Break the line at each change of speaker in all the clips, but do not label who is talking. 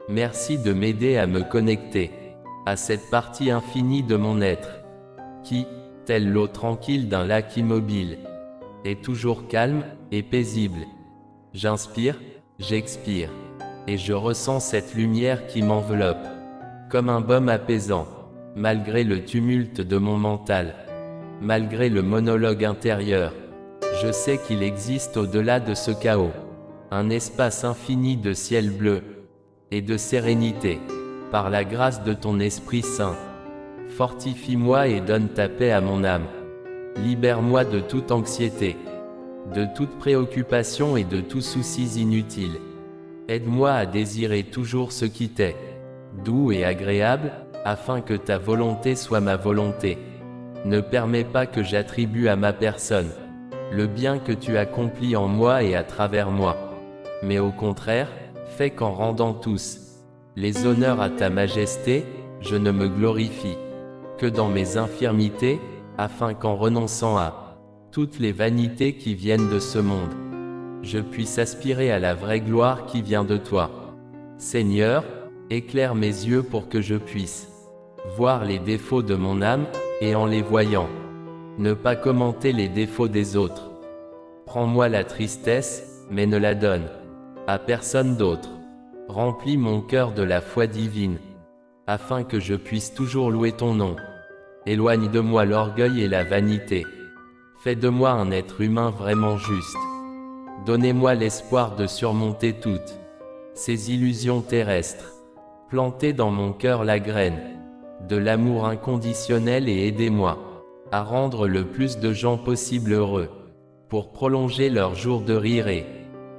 Merci de m'aider à me connecter à cette partie infinie de mon être, qui, telle l'eau tranquille d'un lac immobile, est toujours calme et paisible. J'inspire, j'expire, et je ressens cette lumière qui m'enveloppe, comme un baume apaisant, malgré le tumulte de mon mental, malgré le monologue intérieur. Je sais qu'il existe au-delà de ce chaos, un espace infini de ciel bleu et de sérénité, par la grâce de ton Esprit Saint. Fortifie-moi et donne ta paix à mon âme. Libère-moi de toute anxiété, de toute préoccupation et de tout souci inutile. Aide-moi à désirer toujours ce qui t'est doux et agréable, afin que ta volonté soit ma volonté. Ne permets pas que j'attribue à ma personne le bien que tu accomplis en moi et à travers moi, mais au contraire, fais qu'en rendant tous les honneurs à ta majesté, je ne me glorifie que dans mes infirmités, afin qu'en renonçant à toutes les vanités qui viennent de ce monde, je puisse aspirer à la vraie gloire qui vient de toi. Seigneur, éclaire mes yeux pour que je puisse voir les défauts de mon âme, et en les voyant, ne pas commenter les défauts des autres. Prends-moi la tristesse, mais ne la donne à personne d'autre. Remplis mon cœur de la foi divine, afin que je puisse toujours louer ton nom. Éloigne de moi l'orgueil et la vanité. Fais de moi un être humain vraiment juste. Donnez-moi l'espoir de surmonter toutes ces illusions terrestres. Plantez dans mon cœur la graine de l'amour inconditionnel et aidez-moi à rendre le plus de gens possible heureux, pour prolonger leurs jours de rire et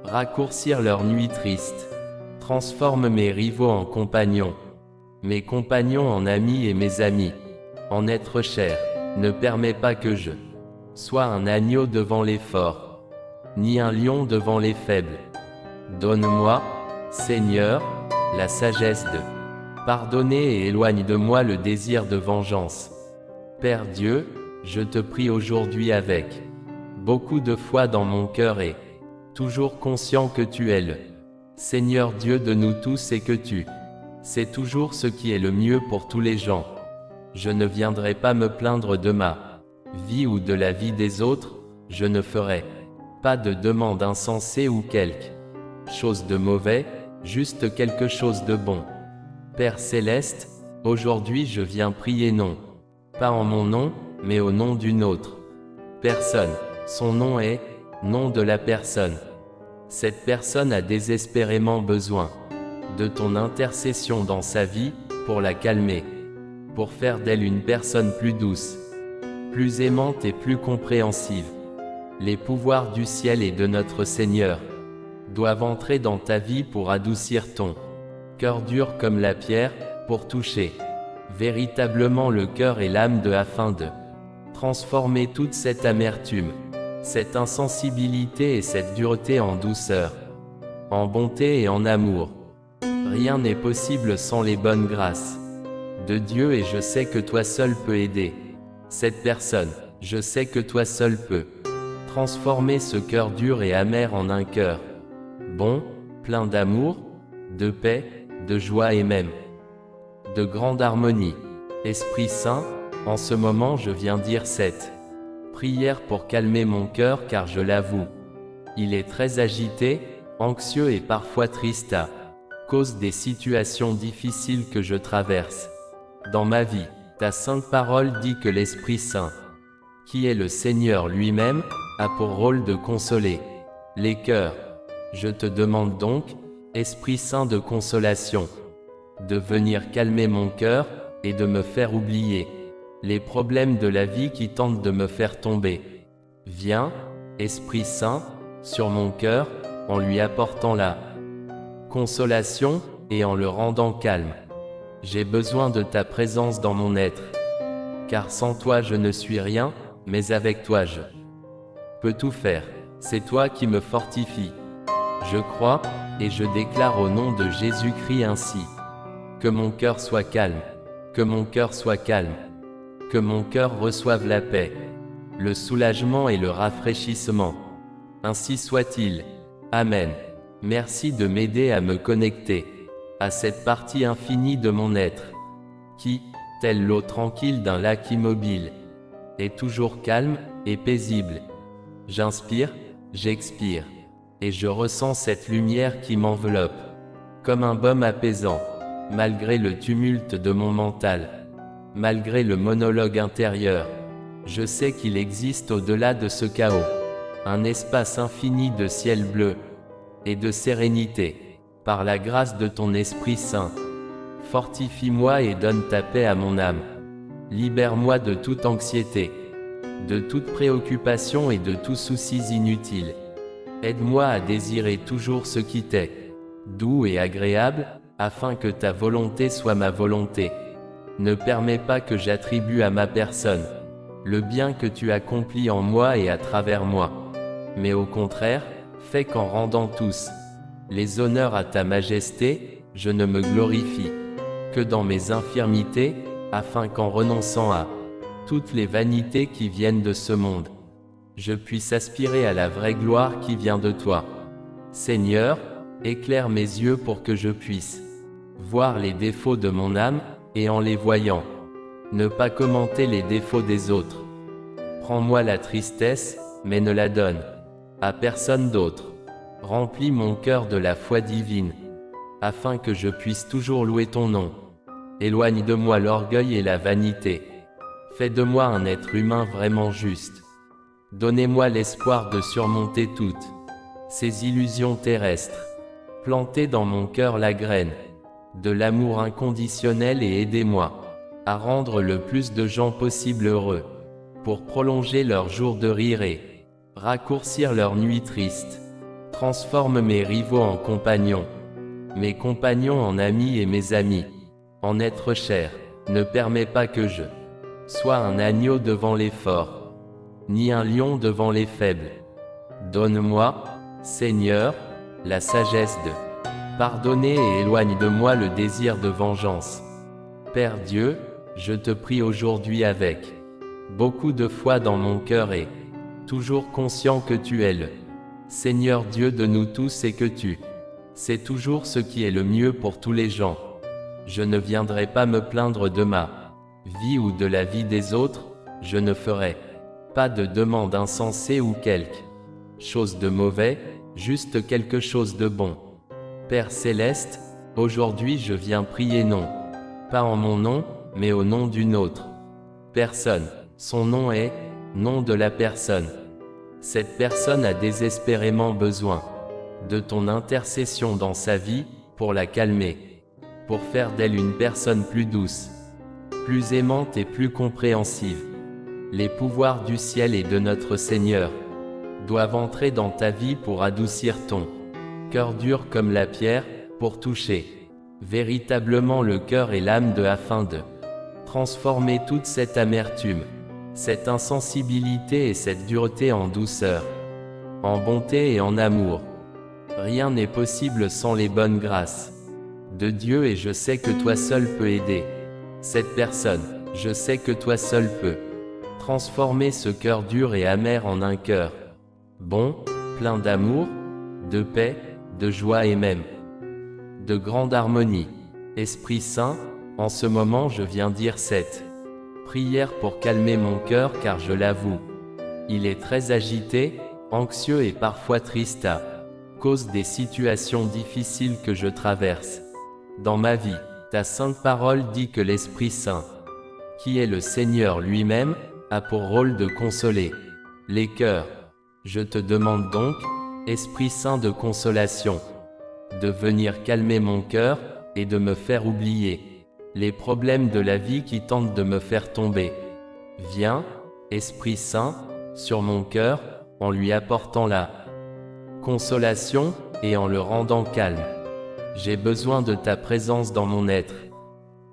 raccourcir leurs nuits tristes. Transforme mes rivaux en compagnons, mes compagnons en amis et mes amis en êtres chers. Ne permets pas que je sois un agneau devant les forts, ni un lion devant les faibles. Donne-moi, Seigneur, la sagesse de pardonner et éloigne de moi le désir de vengeance. Père Dieu, je te prie aujourd'hui avec beaucoup de foi dans mon cœur et toujours conscient que tu es le Seigneur Dieu de nous tous et que tu sais toujours ce qui est le mieux pour tous les gens. Je ne viendrai pas me plaindre de ma vie ou de la vie des autres, je ne ferai pas de demande insensée ou quelque chose de mauvais, juste quelque chose de bon. Père Céleste, aujourd'hui je viens prier non pas en mon nom, mais au nom d'une autre personne. Son nom est nom de la personne. Cette personne a désespérément besoin de ton intercession dans sa vie, pour la calmer, pour faire d'elle une personne plus douce, plus aimante et plus compréhensive. Les pouvoirs du ciel et de notre Seigneur doivent entrer dans ta vie pour adoucir ton cœur dur comme la pierre, pour toucher véritablement le cœur et l'âme afin de transformer toute cette amertume, cette insensibilité et cette dureté en douceur, en bonté et en amour. Rien n'est possible sans les bonnes grâces de Dieu et je sais que toi seul peux aider cette personne. Je sais que toi seul peux transformer ce cœur dur et amer en un cœur bon, plein d'amour, de paix, de joie et même de grande harmonie. Esprit Saint, en ce moment je viens dire cette prière pour calmer mon cœur car je l'avoue, il est très agité, anxieux et parfois triste à cause des situations difficiles que je traverse dans ma vie. Ta sainte parole dit que l'Esprit Saint, qui est le Seigneur lui-même, a pour rôle de consoler les cœurs. Je te demande donc, Esprit Saint de consolation, de venir calmer mon cœur et de me faire oublier les problèmes de la vie qui tentent de me faire tomber. Viens, Esprit Saint, sur mon cœur, en lui apportant la consolation et en le rendant calme. J'ai besoin de ta présence dans mon être, car sans toi je ne suis rien, mais avec toi je peux tout faire. C'est toi qui me fortifie. Je crois, et je déclare au nom de Jésus-Christ ainsi. Que mon cœur soit calme, que mon cœur soit calme, que mon cœur reçoive la paix, le soulagement et le rafraîchissement. Ainsi soit-il. Amen. Merci de m'aider à me connecter à cette partie infinie de mon être, qui, telle l'eau tranquille d'un lac immobile, est toujours calme et paisible. J'inspire, j'expire, et je ressens cette lumière qui m'enveloppe, comme un baume apaisant, malgré le tumulte de mon mental, malgré le monologue intérieur. Je sais qu'il existe au-delà de ce chaos, un espace infini de ciel bleu et de sérénité, par la grâce de ton Esprit Saint. Fortifie-moi et donne ta paix à mon âme. Libère-moi de toute anxiété, de toute préoccupation et de tout souci inutile. Aide-moi à désirer toujours ce qui t'est doux et agréable, afin que ta volonté soit ma volonté. Ne permets pas que j'attribue à ma personne le bien que tu accomplis en moi et à travers moi. Mais au contraire, fais qu'en rendant tous les honneurs à ta majesté, je ne me glorifie que dans mes infirmités, afin qu'en renonçant à toutes les vanités qui viennent de ce monde, je puisse aspirer à la vraie gloire qui vient de toi. Seigneur, éclaire mes yeux pour que je puisse voir les défauts de mon âme, et en les voyant, ne pas commenter les défauts des autres. Prends-moi la tristesse, mais ne la donne à personne d'autre. Remplis mon cœur de la foi divine, afin que je puisse toujours louer ton nom. Éloigne de moi l'orgueil et la vanité. Fais de moi un être humain vraiment juste. Donnez-moi l'espoir de surmonter toutes ces illusions terrestres. Plantez dans mon cœur la graine de l'amour inconditionnel et aidez-moi à rendre le plus de gens possible heureux, pour prolonger leurs jours de rire et raccourcir leurs nuits tristes. Transforme mes rivaux en compagnons, mes compagnons en amis et mes amis en êtres chers. Ne permets pas que je sois un agneau devant les forts, ni un lion devant les faibles. Donne-moi, Seigneur, la sagesse de pardonner et éloigne de moi le désir de vengeance. Père Dieu, je te prie aujourd'hui avec beaucoup de foi dans mon cœur et toujours conscient que tu es le Seigneur Dieu de nous tous et que tu sais toujours ce qui est le mieux pour tous les gens. Je ne viendrai pas me plaindre de ma vie ou de la vie des autres, je ne ferai pas de demande insensée ou quelque chose de mauvais, juste quelque chose de bon. Père Céleste, aujourd'hui je viens prier non pas en mon nom, mais au nom d'une autre personne. Son nom est nom de la personne. Cette personne a désespérément besoin de ton intercession dans sa vie, pour la calmer, pour faire d'elle une personne plus douce, plus aimante et plus compréhensive. Les pouvoirs du ciel et de notre Seigneur doivent entrer dans ta vie pour adoucir ton cœur dur comme la pierre, pour toucher véritablement le cœur et l'âme afin de transformer toute cette amertume, cette insensibilité et cette dureté en douceur, en bonté et en amour. Rien n'est possible sans les bonnes grâces de Dieu et je sais que toi seul peux aider cette personne. Je sais que toi seul peux transformer ce cœur dur et amer en un cœur bon, plein d'amour, de paix, de joie et même de grande harmonie. Esprit Saint, en ce moment je viens dire cette prière pour calmer mon cœur car je l'avoue, il est très agité, anxieux et parfois triste à cause des situations difficiles que je traverse dans ma vie. Ta sainte parole dit que l'Esprit Saint, qui est le Seigneur lui-même, a pour rôle de consoler les cœurs. Je te demande donc, Esprit Saint de consolation, de venir calmer mon cœur et de me faire oublier les problèmes de la vie qui tentent de me faire tomber. Viens, Esprit Saint, sur mon cœur, en lui apportant la consolation et en le rendant calme. J'ai besoin de ta présence dans mon être,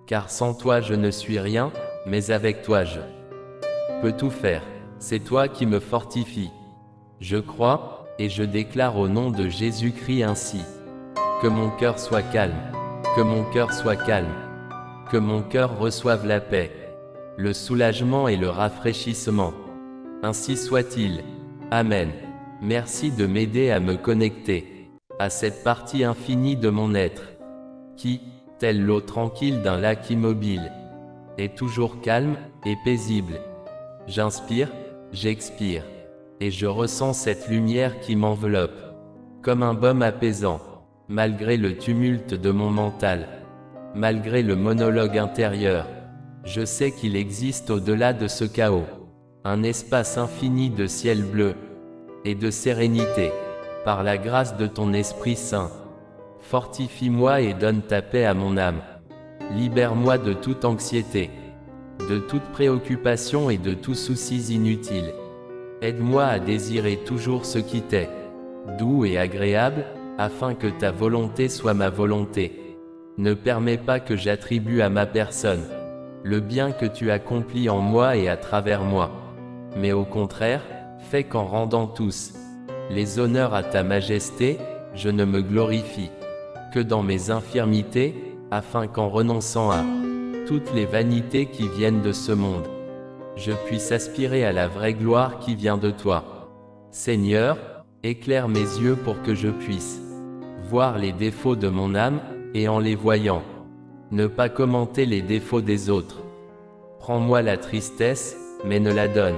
car sans toi je ne suis rien, mais avec toi je peux tout faire. C'est toi qui me fortifie. Je crois, et je déclare au nom de Jésus-Christ ainsi. Que mon cœur soit calme, que mon cœur soit calme, que mon cœur reçoive la paix, le soulagement et le rafraîchissement. Ainsi soit-il. Amen. Merci de m'aider à me connecter à cette partie infinie de mon être, qui, telle l'eau tranquille d'un lac immobile, est toujours calme et paisible. J'inspire, j'expire, et je ressens cette lumière qui m'enveloppe, comme un baume apaisant, malgré le tumulte de mon mental, malgré le monologue intérieur. Je sais qu'il existe au-delà de ce chaos, un espace infini de ciel bleu et de sérénité, par la grâce de ton Esprit Saint. Fortifie-moi et donne ta paix à mon âme. Libère-moi de toute anxiété, de toute préoccupation et de tous soucis inutiles. Aide-moi à désirer toujours ce qui t'est doux et agréable, afin que ta volonté soit ma volonté. Ne permets pas que j'attribue à ma personne le bien que tu accomplis en moi et à travers moi, mais au contraire, fais qu'en rendant tous les honneurs à ta majesté, je ne me glorifie que dans mes infirmités, afin qu'en renonçant à toutes les vanités qui viennent de ce monde, je puisse aspirer à la vraie gloire qui vient de toi. Seigneur, éclaire mes yeux pour que je puisse voir les défauts de mon âme, et en les voyant, ne pas commenter les défauts des autres. Prends-moi la tristesse, mais ne la donne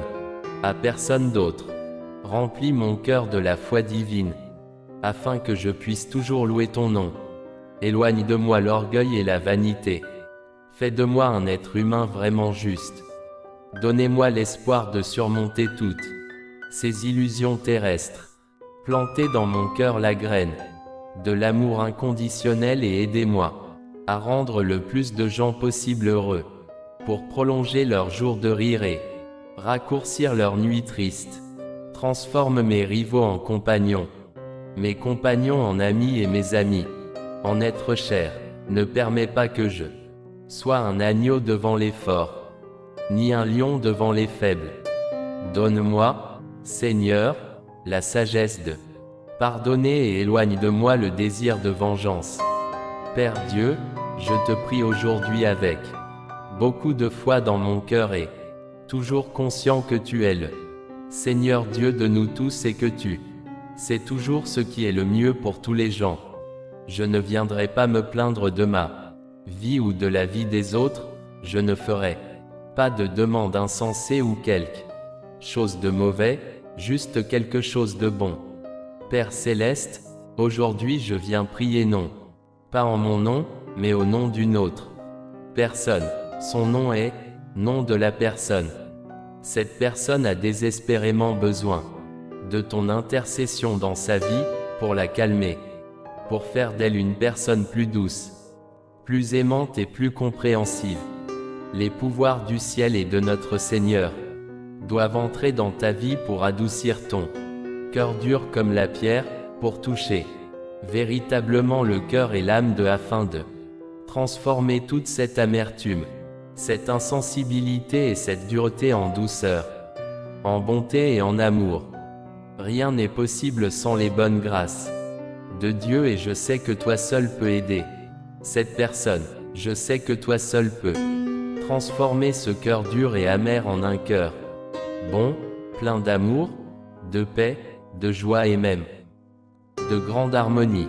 à personne d'autre. Remplis mon cœur de la foi divine, afin que je puisse toujours louer ton nom. Éloigne de moi l'orgueil et la vanité. Fais de moi un être humain vraiment juste. Donnez-moi l'espoir de surmonter toutes ces illusions terrestres. Plantez dans mon cœur la graine de l'amour inconditionnel et aidez-moi à rendre le plus de gens possible heureux, pour prolonger leurs jours de rire et raccourcir leurs nuits tristes. Transforme mes rivaux en compagnons, mes compagnons en amis et mes amis en êtres chers. Ne permets pas que je sois un agneau devant les forts, ni un lion devant les faibles. Donne-moi, Seigneur, la sagesse de pardonner et éloigne de moi le désir de vengeance. Père Dieu, je te prie aujourd'hui avec beaucoup de foi dans mon cœur et toujours conscient que tu es le Seigneur Dieu de nous tous et que tu sais toujours ce qui est le mieux pour tous les gens. Je ne viendrai pas me plaindre de ma vie ou de la vie des autres, je ne ferai pas de demande insensée ou quelque chose de mauvais, juste quelque chose de bon. Père Céleste, aujourd'hui je viens prier non pas en mon nom, mais au nom d'une autre personne. Son nom est nom de la personne. Cette personne a désespérément besoin de ton intercession dans sa vie, pour la calmer, pour faire d'elle une personne plus douce, plus aimante et plus compréhensive. Les pouvoirs du ciel et de notre Seigneur doivent entrer dans ta vie pour adoucir ton cœur dur comme la pierre, pour toucher véritablement le cœur et l'âme afin de transformer toute cette amertume, cette insensibilité et cette dureté en douceur, en bonté et en amour. Rien n'est possible sans les bonnes grâces de Dieu et je sais que toi seul peux aider cette personne. Je sais que toi seul peux transformer ce cœur dur et amer en un cœur bon, plein d'amour, de paix, de joie et même de grande harmonie.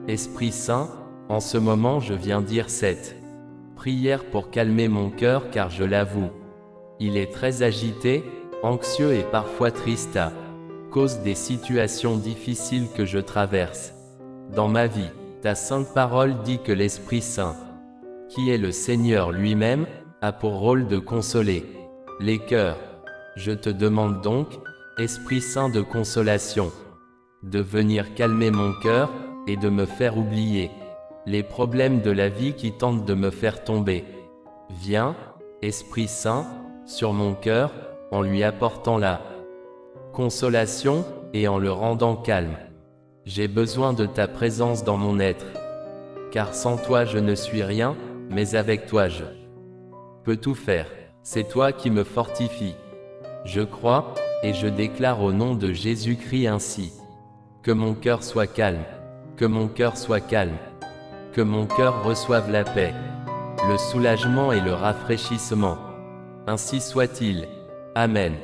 Esprit Saint, en ce moment je viens dire cette prière pour calmer mon cœur car je l'avoue, il est très agité, anxieux et parfois triste à cause des situations difficiles que je traverse dans ma vie. Ta sainte parole dit que l'Esprit Saint, qui est le Seigneur lui-même, a pour rôle de consoler les cœurs. Je te demande donc, Esprit Saint de consolation, de venir calmer mon cœur et de me faire oublier les problèmes de la vie qui tentent de me faire tomber. Viens, Esprit Saint, sur mon cœur, en lui apportant la consolation et en le rendant calme. J'ai besoin de ta présence dans mon être, car sans toi je ne suis rien, mais avec toi je peux tout faire. C'est toi qui me fortifie. Je crois, et je déclare au nom de Jésus-Christ ainsi. Que mon cœur soit calme, que mon cœur soit calme, que mon cœur reçoive la paix, le soulagement et le rafraîchissement. Ainsi soit-il. Amen.